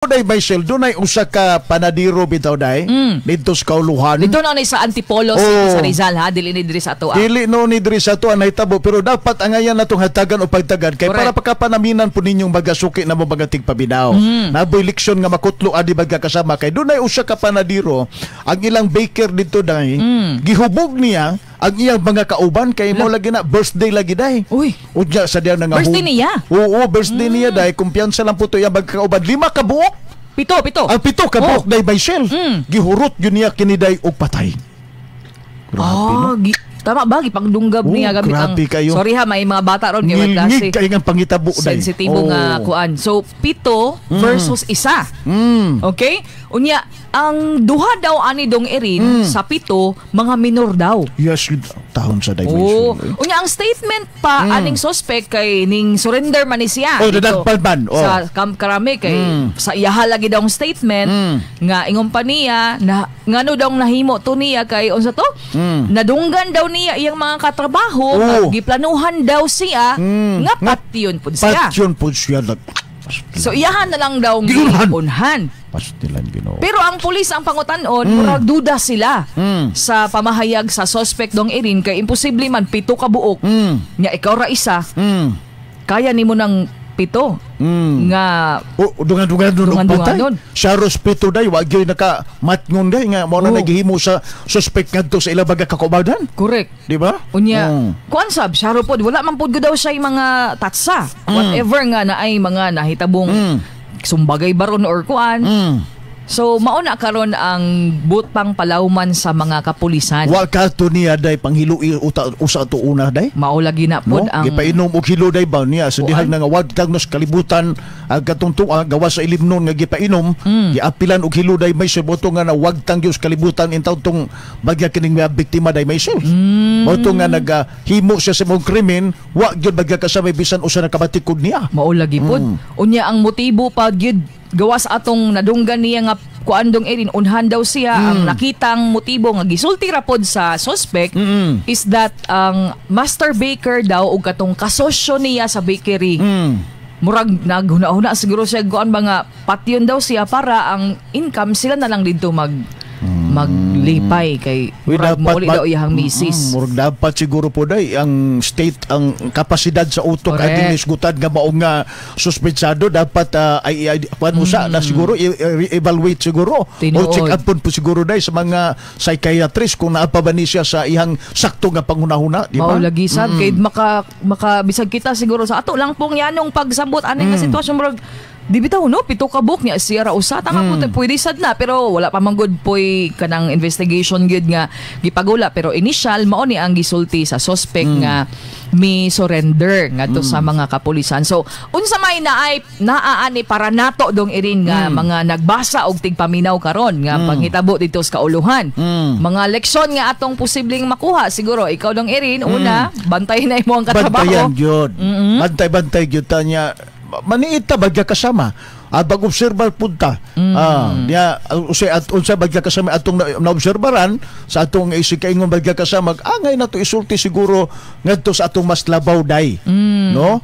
Day Baisel, doon ay usa ka panadiro bitaw day dito sa Kauluhan. Dito na ni sa Antipolos dito sa Rizal ha, dili ni diri sa ato. Dili no ni diri sa ato nahitabo, pero dapat angayan natong hatagan o pagtagan kay para pagkapanaminan po ninyong bagasuki na mo bagating pabidaw. Naboy leksyon nga makutlo adi baga kasama kay doon ay usa ka panadiro, ang ilang baker dito day, gihubog niya ang iyang mga kauban kay mo lagi na birthday lagi day. Uy. Udya sa diyan nga birthday niya. Oo, birthday niya day, kumpiyansa lang po to iyang mga kauban. 5 ka buok. Pito. Ang 7 ka buok day Baisel. Gihurot yun niya kiniday og patay. Grabe no. Tama ba gipangdunggab niya gamit ang kayo. sorry ha, may mga bata ron kay klase. Ngig kay nga pangitabo day. Sensitibo nga kuan. So 7 versus 1. Okay? Unya ang duha daw ani dong Erin sa 7 mga minor daw. Yes, tahon sa dimension. Unya ang statement pa aning suspect kay ning surrender man ni siya. Dadagpalban. Sa Karame kay sa iyaha lagi daw ang statement nga ingon pa niya na ngano daw nahimo to niya kay unsa to? Nadunggan daw niya iyang mga katrabaho, giplanuhan daw siya nga patyon pud siya. Patyon pud siya. So iyahan na lang daw giunhan. Pero ang pulis ang pangutan-on, murag duda sila sa pamahayag sa suspect dong Erin kay imposible man 7 ka buok. Nya ikaw ra isa. Kaya nimo nang 7 nga dungan-dungan sa respeto day wa gyud naka matngon day nga mo na naghihimo sa suspect ngadto sa ila baga kakubadan. Correct. Di ba? Unya kuan sab syaro pod wala man pod daw siya mga tatsa whatever nga na ay mga nahitabong sumbagay baron or kuan. So mauna karon ang butang palawman sa mga kapulisan. Wa ka to niya day panghilui usa to una day. Mao lagi na pod ang gipainom og hilo day ba niya sa dihag nga wag tag nos kalibutan ang katungtungan gawas sa ilimnon nga gipainom giapilan og hilo day may boto nga na wag tang gyud kalibutan intaw tong bagya kining biktima day may self. Boto nga nagahimo siya sa mong krimen wa gyud bagya kasabay bisan usa na kabatikod niya. Mao lagi pod. Unya ang motibo pa gyud gawas atong nadunggan niya nga kuandong Erin unhan daw siya ang nakitang motibo nga gisulti ra pod sa suspect is that ang master baker daw ug katong kasosyo niya sa bakery murag naghuna-huna siguro siya kuan mga patyon daw siya para ang income sila na lang dito maglipay kay murag mauli daw iyang misis. Murag dapat siguro po day ang state ang kapasidad sa utok at inisgutan nga mao nga suspetsado dapat ay usa na siguro evaluate siguro o check up po siguro day sa mga psychiatrist kung naa pa ba ni siya sa iyang sakto nga panghunahuna, di ba? Mao lagi sad kay maka bisag kita siguro sa ato lang pong yanong pagsabot ani nga sitwasyon murag di bitaw no 7 ka buok niya siya ra usa tanga po pwede sad na pero wala pa man gud poy kanang investigation gud nga gipagula pero initial mao ni ang gisulti sa suspect nga mi surrender ngadto sa mga kapulisan. So unsa may naaani para nato dong Erin nga mga nagbasa og tigpaminaw karon nga panghitabo dito sa Kauluhan. Mga leksyon nga atong posibleng makuha siguro ikaw dong Erin una bantay na imo ang katrabaho. Bantayan gyud. Bantay gyud tanya maniita bagya kasama pag-obserbar punta niya unsa bagya kasama atong naobserbaran sa atong isikaingon bagya kasama angay na to isulti siguro ngadto sa atong mas labaw day no